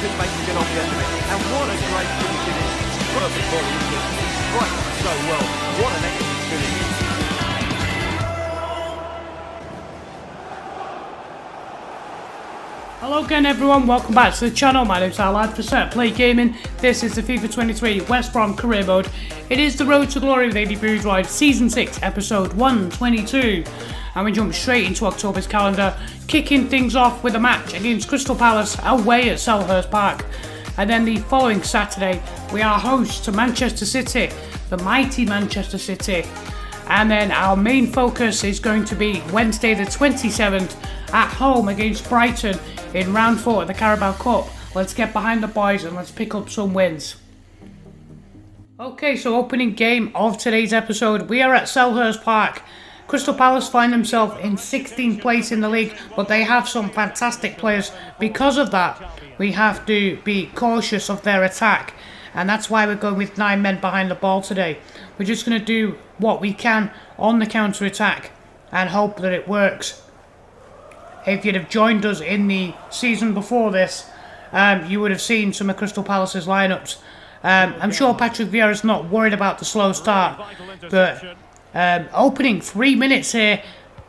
couldn't make a good on the end of it. And what a great finish it is. Perfect volley, isn't it? He strikes it so well. What an excellent finish. Hello again everyone, welcome back to the channel. My name's Alad for Set Play Gaming. This is the FIFA 23 West Brom career mode. It is the Road to Glory with Aidy Boothroyd Season 6 Episode 122. And we jump straight into October's calendar, kicking things off with a match against Crystal Palace away at Selhurst Park. And then the following Saturday, we are hosts to Manchester City, the mighty Manchester City. And then our main focus is going to be Wednesday the 27th at home against Brighton in round 4 of the Carabao Cup. Let's get behind the boys and let's pick up some wins. Okay, so opening game of today's episode, we are at Selhurst Park. Crystal Palace find themselves in 16th place in the league, but they have some fantastic players. Because of that, we have to be cautious of their attack, and that's why we're going with 9 men behind the ball today. We're just going to do what we can on the counter-attack and hope that it works. If you'd have joined us in the season before this, you would have seen some of Crystal Palace's lineups. I'm sure Patrick Vieira's not worried about the slow start, but opening 3 minutes here,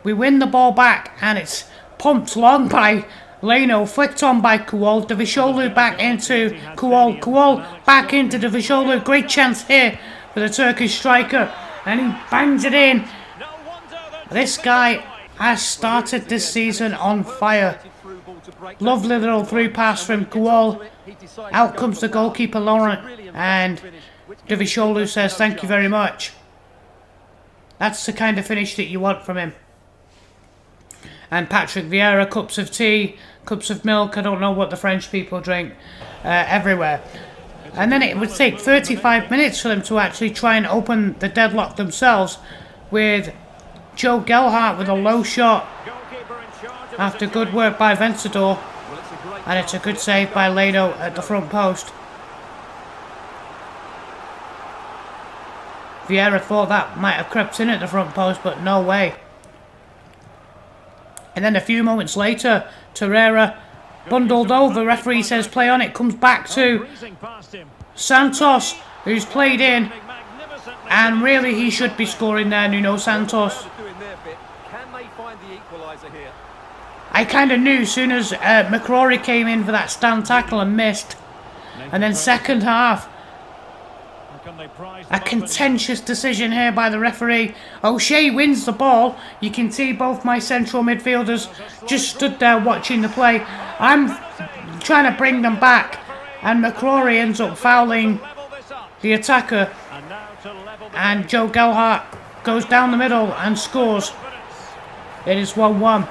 we win the ball back and it's pumped long by Leno, flicked on by Kuol, Davisholu back into Kuol, Kuol back into Davisholu, great chance here for the Turkish striker, and he bangs it in. This guy has started this season on fire. Lovely little through pass from Kuol. Out comes the goalkeeper Laurent, and Davisholu says thank you very much. That's the kind of finish that you want from him. And Patrick Vieira, cups of tea, cups of milk, I don't know what the French people drink, everywhere. And then it would take 35 minutes for them to actually try and open the deadlock themselves, with Joe Gelhardt with a low shot after good work by Vencedor, and it's a good save by Leno at the front post. Vieira thought that might have crept in at the front post, but no way. And then a few moments later, Torreira bundled over, referee says play on, it comes back to Santos, who's played in, and really he should be scoring there, Nuno Santos. I kind of knew as soon as McCrory came in for that stand tackle and missed. And then second half, a contentious decision here by the referee. O'Shea wins the ball. You can see both my central midfielders just stood there watching the play. I'm trying to bring them back, and McCrory ends up fouling the attacker, and Joe Gelhardt goes down the middle and scores. It is 1-1.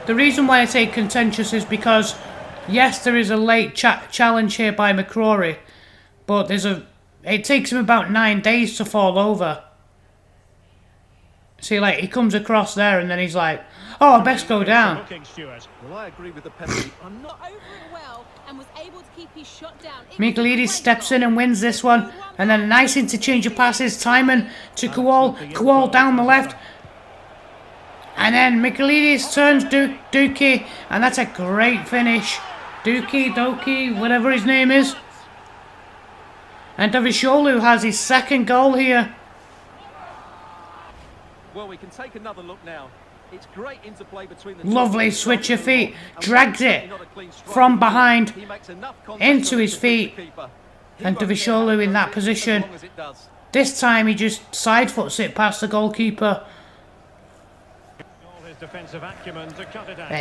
The reason why I say contentious is because, yes, there is a late challenge here by McCrory, but it takes him about 9 days to fall over. See, like, he comes across there and then he's like, oh, I best go down. Well, I agree with the penalty. I'm not over it well and was able to keep his shot down. Michailidis steps in and wins this one, and then a nice interchange of passes. Timon to Kuol, Kuol down the left. And then Michailidis turns Dookie, and that's a great finish. Doki, whatever his name is. And Davisholu has his second goal here. Well, we can take another look now. It's great interplay between the lovely switch of feet, drags it from behind into his feet, and Davisholu in that position. This time he just side foots it past the goalkeeper.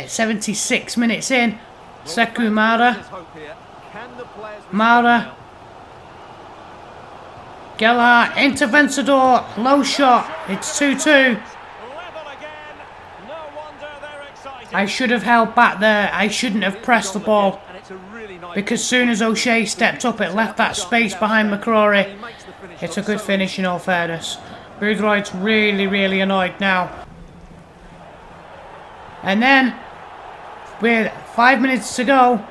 76 minutes in, Sekou Mara, Gelhardt into Vencedor, low shot, it's 2-2. I should have held back there, I shouldn't have pressed the ball, because soon as O'Shea stepped up it left that space behind McCrory. It's a good finish in all fairness. Boothroyd's really annoyed now. And then, with 5 minutes to go,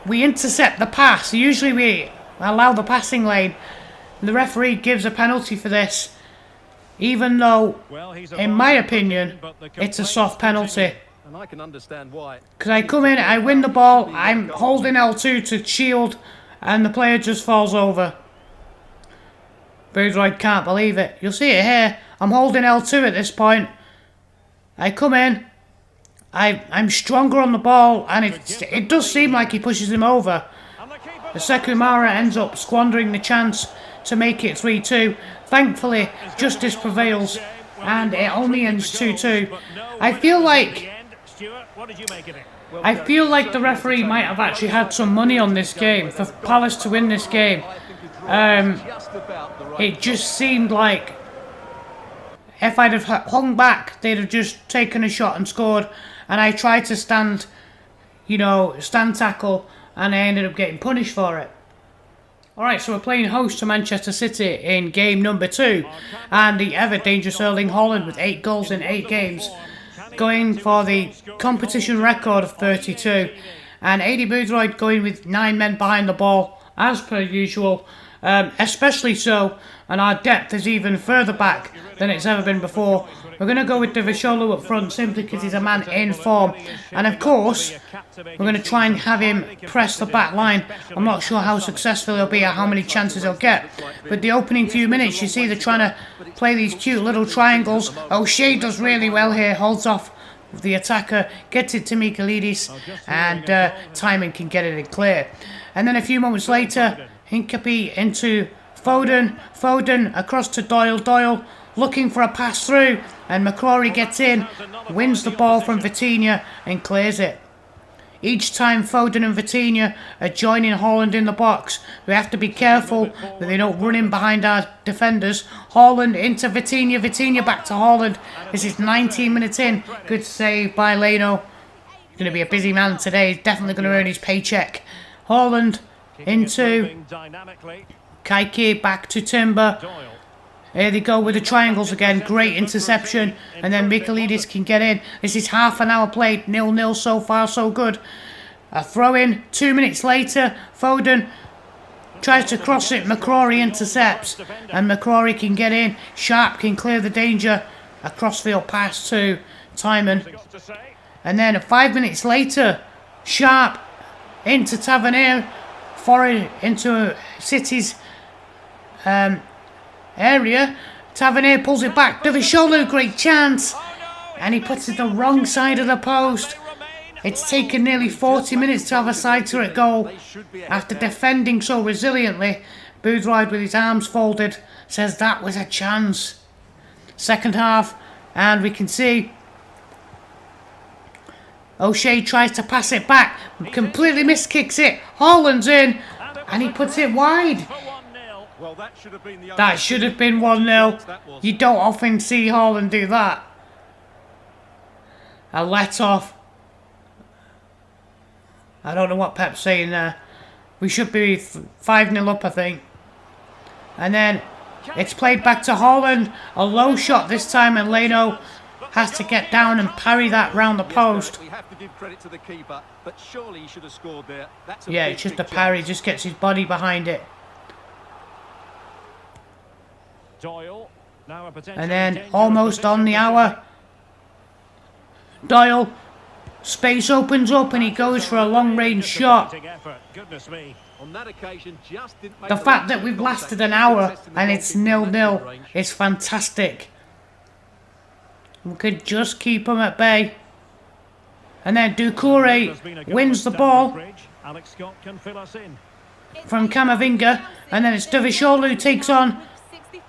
we intercept the pass. Usually we allow the passing lane. The referee gives a penalty for this, even though, in my opinion, it's a soft penalty. and I can understand why. Because I come in, I win the ball, I'm holding L2 to shield, and the player just falls over. Boothroyd can't believe it. You'll see it here. I'm holding L2 at this point. I come in, I'm stronger on the ball, and it does seem like he pushes him over. The Sekumara ends up squandering the chance to make it 3-2. Thankfully, justice prevails, and it only ends 2-2. I feel like the referee might have actually had some money on this game for Palace to win this game. It just seemed like if I'd have hung back, they'd have just taken a shot and scored. And I tried to stand tackle, and I ended up getting punished for it. Alright, so we're playing host to Manchester City in game number 2. And the ever dangerous Erling Haaland with 8 goals in 8 games, going for the competition record of 32. And Aidy Boothroyd going with 9 men behind the ball, as per usual. Especially so, and our depth is even further back than it's ever been before. We're going to go with Davisholu up front simply because he's a man in form. And of course, we're going to try and have him press the back line. I'm not sure how successful he'll be or how many chances he'll get. But the opening few minutes, you see they're trying to play these cute little triangles. O'Shea does really well here, holds off the attacker, gets it to Michailidis, and Timon can get it in clear. And then a few moments later, Hincapi into Foden. Foden across to Doyle. Doyle looking for a pass through, and McCrory gets in, wins the ball from Vitinha and clears it. Each time Foden and Vitinha are joining Haaland in the box, we have to be careful that they don't run in behind our defenders. Haaland into Vitinha. Vitinha back to Haaland. This is 19 minutes in. Good save by Leno. He's going to be a busy man today. He's definitely going to earn his paycheck. Haaland into Kaiki, back to Timber. Here they go with the triangles again. Great interception. And then Michailidis can get in. This is half an hour played. 0-0 so far, so good. A throw in. 2 minutes later, Foden tries to cross it. McCrory intercepts. And McCrory can get in. Sharp can clear the danger. A crossfield pass to Timon. And then 5 minutes later, Sharp into Tavernier. Forward into City's area. Tavernier pulls it back. Davisholu, great chance. And he puts it the wrong side of the post. It's taken nearly 40 minutes to have a side-turret goal. After defending so resiliently, Boothroyd with his arms folded says that was a chance. Second half, and we can see O'Shea tries to pass it back, completely miskicks it. Haaland's in, and he puts it wide. That should have been 1-0. You don't often see Haaland do that. A let off. I don't know what Pep's saying there. We should be 5-0 up, I think. And then it's played back to Haaland. A low shot this time, and Leno has to get down and parry that round the post. Yeah, it's just a parry, just gets his body behind it. And then almost on the hour, Doyle, space opens up and he goes for a long range shot. The fact that we've lasted an hour and it's 0-0 is fantastic. We could just keep them at bay. And then Doucouré wins the ball from Camavinga. And then it's Davisholu who takes on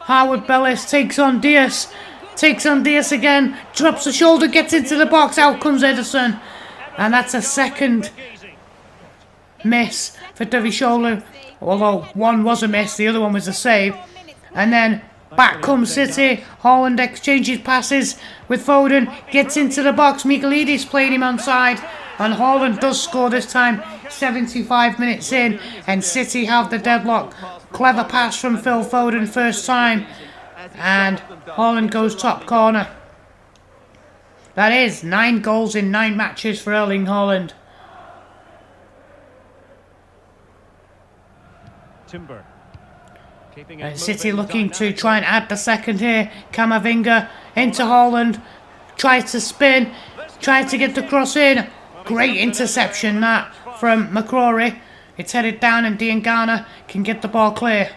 Harwood Bellis, takes on Diaz. Takes on Diaz again. Drops the shoulder, gets into the box. Out comes Ederson. And that's a second miss for Davisholu. Although one was a miss, the other one was a save. And then back comes City. Haaland exchanges passes with Foden. Gets into the box. Michailidis played him onside. And Haaland does score this time. 75 minutes in. And City have the deadlock. Clever pass from Phil Foden first time. And Haaland goes top corner. That is 9 goals in 9 matches for Erling Haaland. Timber. And City looking to try and add the second here. Camavinga into Haaland. Tries to spin. Tries to get the cross in. Great interception that from McCrory. It's headed down and Diangana can get the ball clear.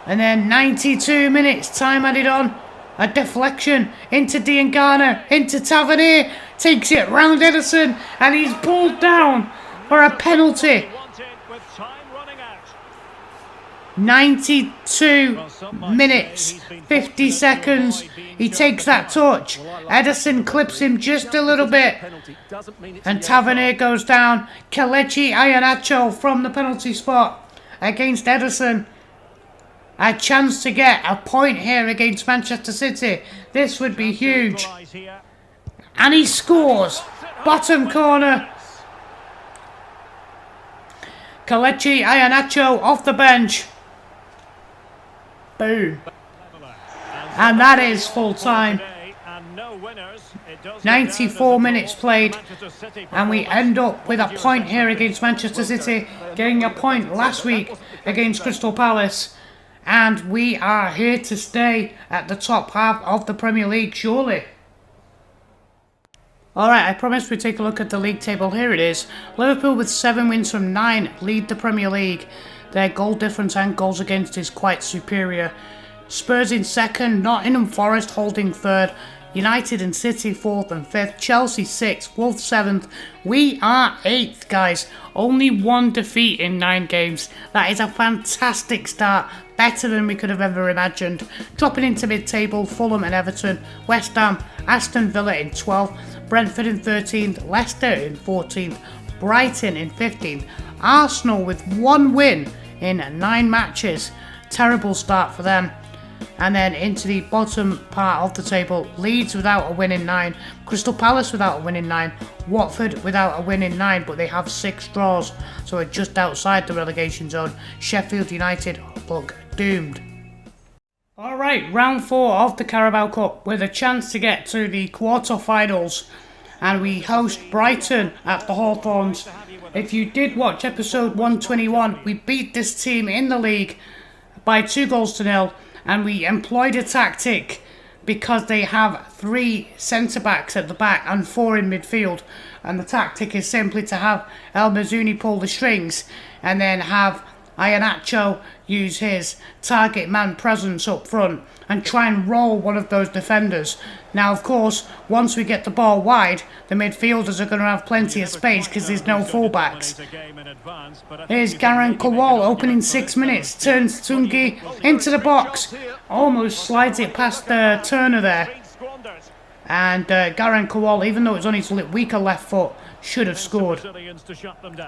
And then 92 minutes, time added on. A deflection into Diangana, into Tavernier. Takes it round Edison and he's pulled down for a penalty. 92 minutes, 50 seconds. He takes that touch. Edison clips him just a little bit. And Tavernier goes down. Kelechi Iheanacho from the penalty spot against Edison. A chance to get a point here against Manchester City. This would be huge. And he scores. Bottom corner. Kelechi Iheanacho off the bench. Boom. And that is full time. 94 minutes played. And we end up with a point here against Manchester City. Getting a point last week against Crystal Palace. And we are here to stay at the top half of the Premier League, surely. Alright, I promised we'd take a look at the league table. Here it is. Liverpool with 7 wins from 9 lead the Premier League. Their goal difference and goals against is quite superior. Spurs in second, Nottingham Forest holding third, United and City 4th and 5th, Chelsea 6th, Wolves 7th. We are 8th, guys. Only 1 defeat in 9 games. That is a fantastic start. Better than we could have ever imagined. Dropping into mid-table, Fulham and Everton, West Ham, Aston Villa in 12th, Brentford in 13th, Leicester in 14th, Brighton in 15th, Arsenal with 1 win in 9 matches. Terrible start for them. And then into the bottom part of the table, Leeds without a win in 9, Crystal Palace without a win in 9, Watford without a win in 9, but they have 6 draws, so we're just outside the relegation zone. Sheffield United look doomed. Alright, round 4 of the Carabao Cup with a chance to get to the quarter-finals, and we host Brighton at the Hawthorns. If you did watch episode 121, we beat this team in the league by 2-0, and we employed a tactic because they have 3 centre-backs at the back and 4 in midfield, and the tactic is simply to have El Mazouni pull the strings and then have Iheanacho use his target man presence up front and try and roll one of those defenders. Now, of course, once we get the ball wide, the midfielders are going to have plenty of space because there's no fullbacks. Here's Garan Kowal opening 6 minutes, turns Tungi into the box, almost slides it past Turner there. And Garan Kowal, even though it's on his weaker left foot, should have scored.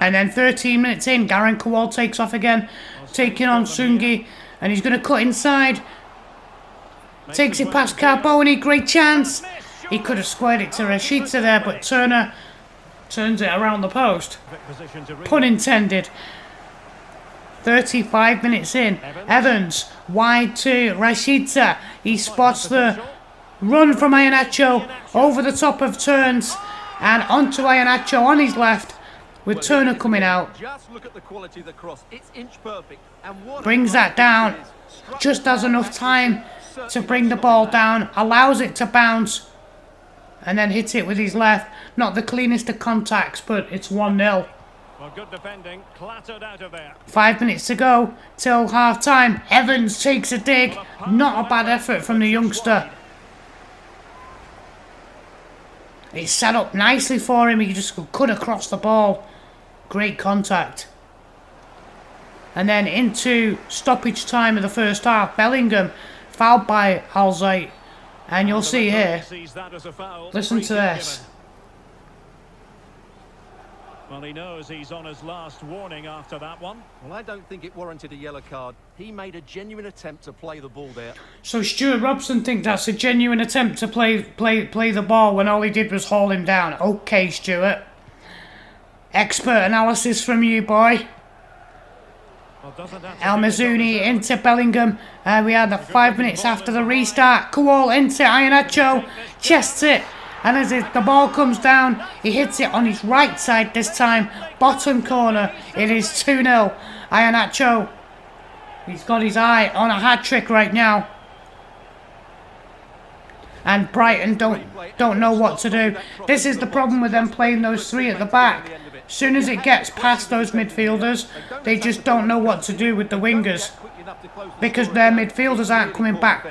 And then 13 minutes in, Garan Kowal takes off again, taking on Sungi, and he's going to cut inside. Takes it past Carboni, great chance. He could have squared it to Rashica there, but Turner turns it around the post. Pun intended. 35 minutes in, Evans wide to Rashica. He spots the run from Iheanacho over the top of Turns and onto Iheanacho on his left with Turner coming out. Brings that down. Just has enough time to bring the ball down, allows it to bounce and then hits it with his left. Not the cleanest of contacts, but it's 1-0. Good defending, clattered out of there. 5 minutes to go till half time. Evans takes a dig. Not a bad effort from the youngster. It's set up nicely for him. He just cut across the ball. Great contact. And then into stoppage time of the first half. Bellingham fouled by Alzate. And you'll see here. Listen to this. Well, he knows he's on his last warning after that one. Well, I don't think it warranted a yellow card. He made a genuine attempt to play the ball there. So Stuart Robson thinks that's a genuine attempt to play the ball when all he did was haul him down. Okay, Stuart. Expert analysis from you, boy. El Mazouni into Bellingham. We had the 5 minutes after the restart. Kowal into Iheanacho. Chests it. And as the ball comes down, he hits it on his right side this time. Bottom corner. It is 2-0. Iheanacho. He's got his eye on a hat-trick right now. and Brighton don't know what to do. This is the problem with them playing those three at the back. As soon as it gets past those midfielders, they just don't know what to do with the wingers, because their midfielders aren't coming back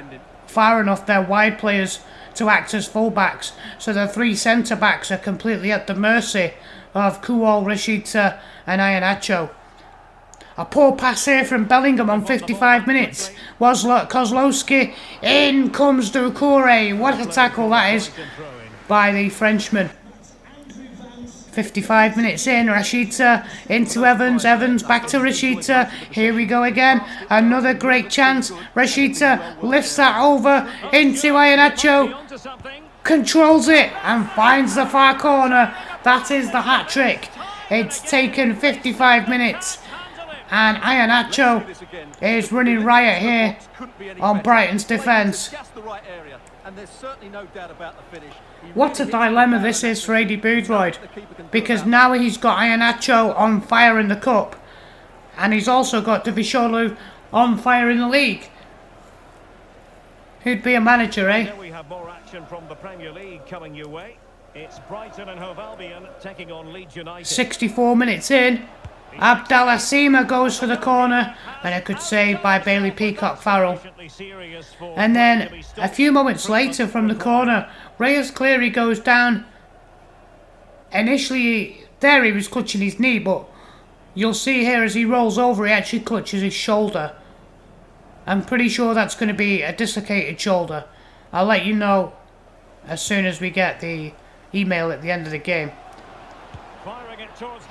far enough, their wide players, to act as fullbacks. So the three centre-backs are completely at the mercy of Kuol, Rashida and Iheanacho. A poor pass here from Bellingham on 55 minutes. Kozlowski, in comes Doucouré. What a tackle that is by the Frenchman. 55 minutes in, Rashida into Evans, Evans back to Rashida, here we go again, another great chance, Rashida lifts that over into Iheanacho, controls it and finds the far corner. That is the hat-trick. It's taken 55 minutes and Iheanacho is running riot here on Brighton's defence. What a dilemma this is for Aidy Boothroyd, because now he's got Iheanacho on fire in the cup and he's also got Davisholu on fire in the league. Who'd be a manager, eh? We have more action from the Premier League coming your way. It's Brighton and Hove Albion taking on Leeds United. 64 minutes in, Abdallah Sima goes for the corner and a good save by Bailey Peacock-Farrell. And then a few moments later from the corner, Reyes Cleary goes down. Initially there he was clutching his knee, but you'll see here as he rolls over he actually clutches his shoulder. I'm pretty sure that's going to be a dislocated shoulder. I'll let you know as soon as we get the email at the end of the game.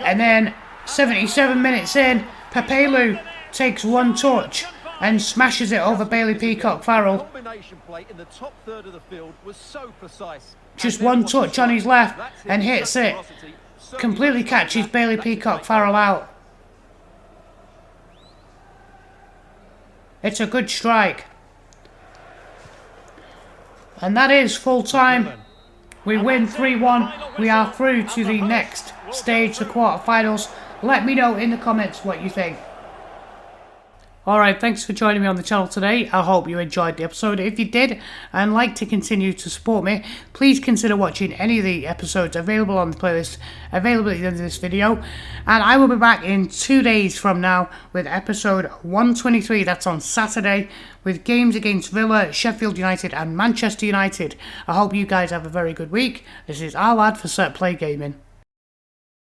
And then 77 minutes in, Pepelu takes one touch and smashes it over Bailey Peacock-Farrell. Just one touch on his left and hits it. Completely catches Bailey Peacock-Farrell out. It's a good strike. And that is full time. We win 3-1. We are through to the next stage, the quarterfinals. Let me know in the comments what you think. Alright, thanks for joining me on the channel today. I hope you enjoyed the episode. If you did and like to continue to support me, please consider watching any of the episodes available on the playlist, available at the end of this video. And I will be back in 2 days from now with episode 123, that's on Saturday, with games against Villa, Sheffield United and Manchester United. I hope you guys have a very good week. This is our lad for Set Play Gaming.